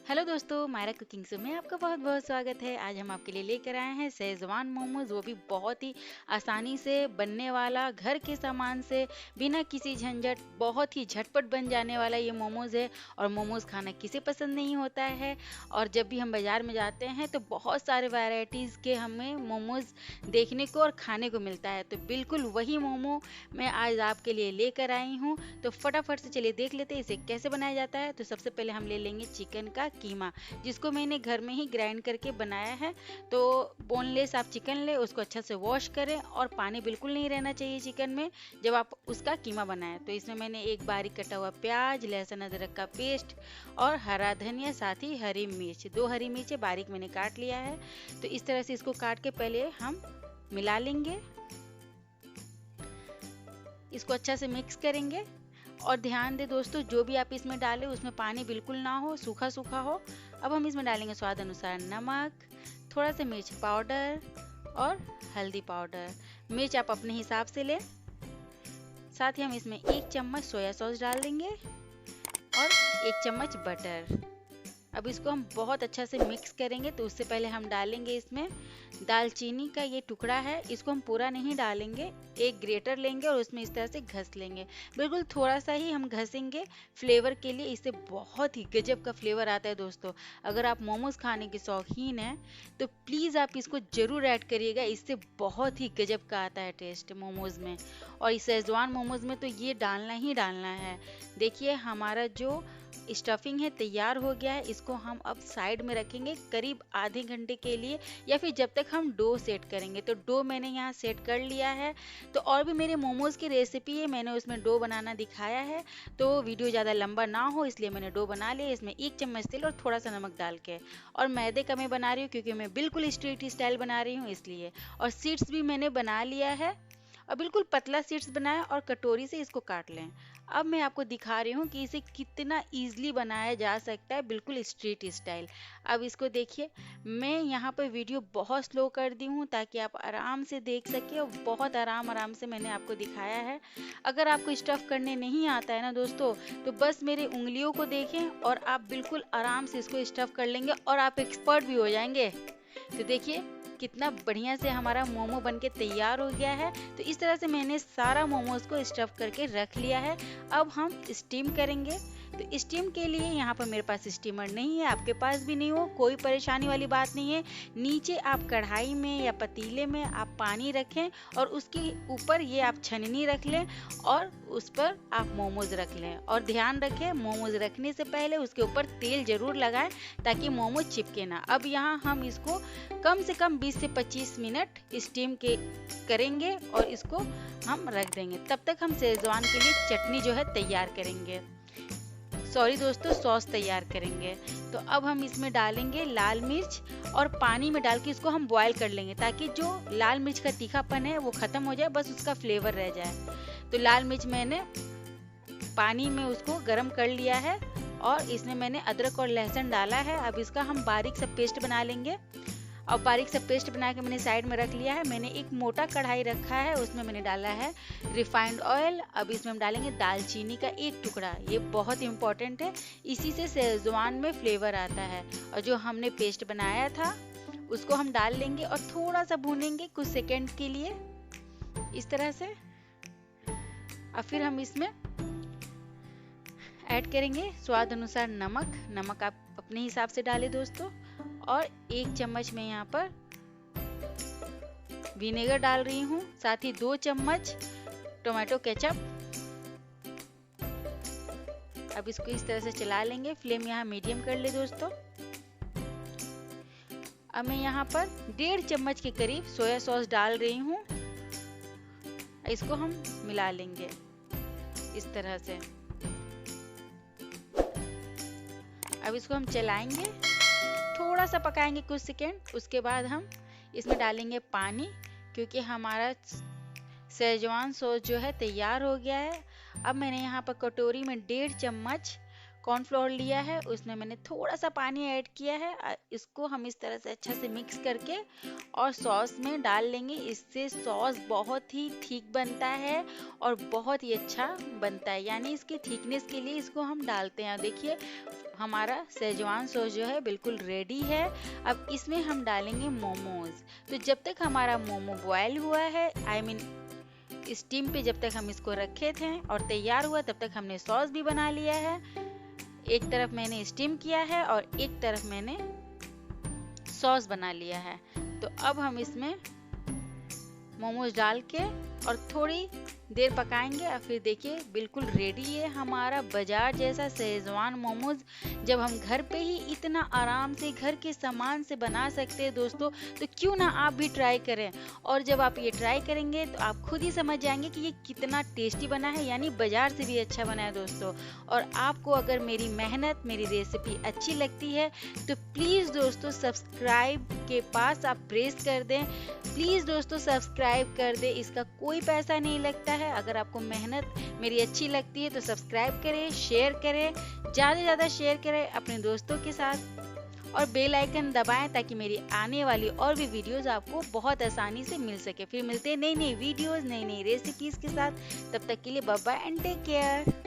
Hello दोस्तों, Myra cooking से में आपका बहुत बहुत स्वागत है। आज हम आपके लिए लेकर आए हैं शेजवान मोमोज, वो भी बहुत ही आसानी से बनने वाला, घर के सामान से, बिना किसी झंझट, बहुत ही झटपट बन जाने वाला ये मोमोज है। और मोमोज खाना किसे पसंद नहीं होता है। और जब भी हम बाज़ार में जाते हैं तो बहुत सारे वैरायटीज़ के हमें मोमोज देखने को और खाने को मिलता है। तो बिल्कुल वही मोमो मैं आज आपके लिए लेकर आई हूँ। तो फटाफट से चलिए देख लेते हैं इसे कैसे बनाया जाता है। तो सबसे पहले हम ले लेंगे चिकन का कीमा, जिसको मैंने घर में ही ग्राइंड करके बनाया है। तो बोनलेस आप चिकन ले, उसको अच्छा से वॉश करें और पानी बिल्कुल नहीं रहना चाहिए चिकन में जब आप उसका कीमा बनाएं। तो इसमें मैंने एक बारीक कटा हुआ प्याज, लहसुन अदरक का पेस्ट और हरा धनिया, साथ ही हरी मिर्च, 2 हरी मिर्चें बारीक मैंने काट लिया है। तो इस तरह से इसको काट के पहले हम मिला लेंगे, इसको अच्छा से मिक्स करेंगे। और ध्यान दें दोस्तों, जो भी आप इसमें डालें उसमें पानी बिल्कुल ना हो, सूखा सूखा हो। अब हम इसमें डालेंगे स्वाद अनुसार नमक, थोड़ा सा मिर्च पाउडर और हल्दी पाउडर। मिर्च आप अपने हिसाब से लें। साथ ही हम इसमें 1 चम्मच सोया सॉस डाल देंगे और 1 चम्मच बटर। अब इसको हम बहुत अच्छा से मिक्स करेंगे। तो उससे पहले हम डालेंगे इसमें दालचीनी का ये टुकड़ा है, इसको हम पूरा नहीं डालेंगे, एक ग्रेटर लेंगे और उसमें इस तरह से घस लेंगे। बिल्कुल थोड़ा सा ही हम घसेंगे फ्लेवर के लिए, इससे बहुत ही गजब का फ्लेवर आता है दोस्तों। अगर आप मोमोज खाने के शौकीन हैं तो प्लीज़ आप इसको ज़रूर ऐड करिएगा, इससे बहुत ही गजब का आता है टेस्ट मोमोज में। और इस शेजवान मोमोज में तो ये डालना ही डालना है। देखिए हमारा जो स्टफिंग है तैयार हो गया है। इसको हम अब साइड में रखेंगे करीब आधे घंटे के लिए, या फिर जब तक हम डो सेट करेंगे। तो डो मैंने यहाँ सेट कर लिया है। तो और भी मेरे मोमोज की रेसिपी है, मैंने उसमें डो बनाना दिखाया है। तो वीडियो ज़्यादा लंबा ना हो इसलिए मैंने डो बना लिया। इसमें 1 चम्मच तेल और थोड़ा सा नमक डाल के, और मैदे का मैं बना रही हूँ क्योंकि मैं बिल्कुल स्ट्रीट स्टाइल बना रही हूँ इसलिए। और सीड्स भी मैंने बना लिया है, और बिल्कुल पतला सीड्स बनाएं और कटोरी से इसको काट लें। अब मैं आपको दिखा रही हूँ कि इसे कितना इजीली बनाया जा सकता है, बिल्कुल स्ट्रीट स्टाइल। अब इसको देखिए, मैं यहाँ पर वीडियो बहुत स्लो कर दी हूँ ताकि आप आराम से देख सके, और बहुत आराम से मैंने आपको दिखाया है। अगर आपको स्टफ़ करने नहीं आता है ना दोस्तों, तो बस मेरी उंगलियों को देखें और आप बिल्कुल आराम से इसको स्टफ़ कर लेंगे और आप एक्सपर्ट भी हो जाएंगे। तो देखिए कितना बढ़िया से हमारा मोमो बनके तैयार हो गया है। तो इस तरह से मैंने सारा मोमोज को स्टफ करके रख लिया है। अब हम स्टीम करेंगे। तो स्टीम के लिए यहाँ पर मेरे पास स्टीमर नहीं है, आपके पास भी नहीं हो, कोई परेशानी वाली बात नहीं है। नीचे आप कढ़ाई में या पतीले में आप पानी रखें और उसके ऊपर ये आप छन्नी रख लें और उस पर आप मोमोज रख लें। और ध्यान रखें, मोमोज रखने से पहले उसके ऊपर तेल जरूर लगाएं ताकि मोमोज चिपके ना। अब यहाँ हम इसको कम से कम 20 से 25 मिनट स्टीम के करेंगे और इसको हम रख देंगे। तब तक हम शेजवान के लिए चटनी जो है तैयार करेंगे, सॉरी दोस्तों, सॉस तैयार करेंगे। तो अब हम इसमें डालेंगे लाल मिर्च और पानी में डाल के इसको हम बॉयल कर लेंगे ताकि जो लाल मिर्च का तीखापन है वो खत्म हो जाए, बस उसका फ्लेवर रह जाए। तो लाल मिर्च मैंने पानी में उसको गर्म कर लिया है और इसमें मैंने अदरक और लहसुन डाला है। अब इसका हम बारीक सा पेस्ट बना लेंगे। और बारीक सा पेस्ट बना के मैंने साइड में रख लिया है। मैंने एक मोटा कढ़ाई रखा है, उसमें मैंने डाला है रिफाइंड ऑयल। अब इसमें हम डालेंगे दालचीनी का 1 टुकड़ा, ये बहुत इंपॉर्टेंट है, इसी से शेजवान में फ्लेवर आता है। और जो हमने पेस्ट बनाया था उसको हम डाल लेंगे और थोड़ा सा भूनेंगे कुछ सेकेंड के लिए इस तरह से। और फिर हम इसमें ऐड करेंगे स्वाद अनुसार नमक। नमक आप अपने हिसाब से डालें दोस्तों। और 1 चम्मच मैं यहाँ पर विनेगर डाल रही हूँ, साथ ही 2 चम्मच टोमेटो केचप। अब इसको इस तरह से चला लेंगे, फ्लेम यहाँ मीडियम कर ले दोस्तों। अब मैं यहाँ पर 1.5 चम्मच के करीब सोया सॉस डाल रही हूँ। इसको हम मिला लेंगे इस तरह से। अब इसको हम चलाएंगे, थोड़ा सा पकाएंगे कुछ सेकेंड। उसके बाद हम इसमें डालेंगे पानी, क्योंकि हमारा शेजवान सॉस जो है तैयार हो गया है। अब मैंने यहाँ पर कटोरी में 1.5 चम्मच कॉर्नफ्लोर लिया है, उसमें मैंने थोड़ा सा पानी ऐड किया है। इसको हम इस तरह से अच्छा से मिक्स करके और सॉस में डाल लेंगे। इससे सॉस बहुत ही थिक बनता है और बहुत ही अच्छा बनता है, यानी इसके थिकनेस के लिए इसको हम डालते हैं। देखिए हमारा सेजवान सॉस जो है बिल्कुल रेडी है। अब इसमें हम डालेंगे मोमोज। तो जब तक हमारा मोमो बॉयल हुआ है, स्टीम पे जब तक हम इसको रखे थे और तैयार हुआ, तब तक हमने सॉस भी बना लिया है। एक तरफ मैंने स्टीम किया है और एक तरफ मैंने सॉस बना लिया है। तो अब हम इसमें मोमोज डाल के और थोड़ी देर पकाएंगे और फिर देखिए बिल्कुल रेडी है हमारा बाजार जैसा शेजवान मोमोज। जब हम घर पे ही इतना आराम से घर के सामान से बना सकते हैं दोस्तों, तो क्यों ना आप भी ट्राई करें। और जब आप ये ट्राई करेंगे तो आप खुद ही समझ जाएंगे कि ये कितना टेस्टी बना है, यानी बाजार से भी अच्छा बना है दोस्तों। और आपको अगर मेरी मेहनत, मेरी रेसिपी अच्छी लगती है तो प्लीज़ दोस्तों सब्सक्राइब के पास आप प्रेस कर दें। प्लीज़ दोस्तों सब्सक्राइब कर दें, इसका कोई पैसा नहीं लगता है। अगर आपको मेहनत मेरी अच्छी लगती है तो सब्सक्राइब करें, शेयर करें, ज़्यादा से ज़्यादा शेयर करें अपने दोस्तों के साथ और बेल आइकन दबाएं ताकि मेरी आने वाली और भी वीडियोस आपको बहुत आसानी से मिल सके। फिर मिलते हैं नई नई वीडियोस, नई नई रेसिपीज़ के साथ। तब तक के लिए bye bye and take care.